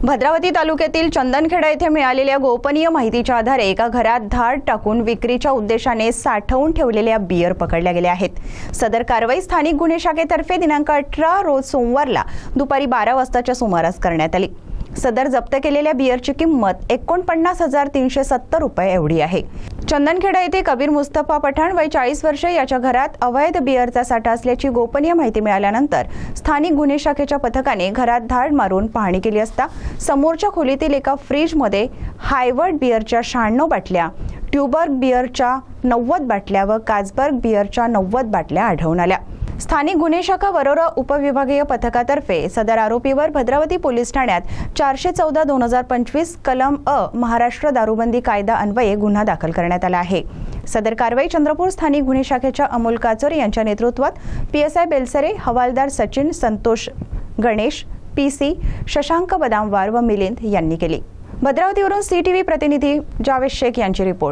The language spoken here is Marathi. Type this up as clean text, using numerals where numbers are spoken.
भद्रावती तालुक्यातील चंदनखेडा येथे मिळालेल्या गोपनीय माहितीच्या आधारे एका घरात धाड टाकून विक्रीच्या उद्देशाने साठवून ठेवलेल्या बियर पकडल्या गेल्या आहेत। सदर कारवाई स्थानिक गुन्हे शाखेतर्फे दिनांक 18 रोज सोमवारला दुपारी 12 वाजताच्या सुमारास करण्यात आली। सदर जप्त केलेल्या बियरची किंमत 49,370 रुपये एवढी आहे। चंदनखेडा येथे कबीर मुस्तफा पठाण वय 40 वर्षे याच्या घरात अवैध बियरचा साठा असल्याची गोपनीय माहिती मिळाल्यानंतर स्थानिक गुन्हे शाखेच्या पथकाने घरात धाड मारून पाहणी केली असता समोरच्या खोलीतील एका फ्रीजमध्ये हायवर्ड बियरच्या 96 बाटल्या, ट्यूबर्ग बियरच्या 90 बाटल्या व काजबर्ग बियरच्या 90 बाटल्या आढळून आल्या। स्थानिक गुन्हे शाखा वरोरा उपविभागीय पथकातर्फे सदर आरोपीवर भद्रावती पोलीस ठाण्यात 414/2025 कलम अ महाराष्ट्र दारूबंदी कायदा अन्वये गुन्हा दाखल करण्यात आला आहे। सदर कारवाई चंद्रपूर स्थानिक गुन्हे शाखेच्या अमोल काचोरे यांच्या नेतृत्वात PSI बेलसरे, हवालदार सचिन संतोष गणेश, PC शशांक बदामवार व मिलिंद यांनी केली। भद्रावतीवरून CTV प्रतिनिधी जावेद शेख यांची रिपोर्ट।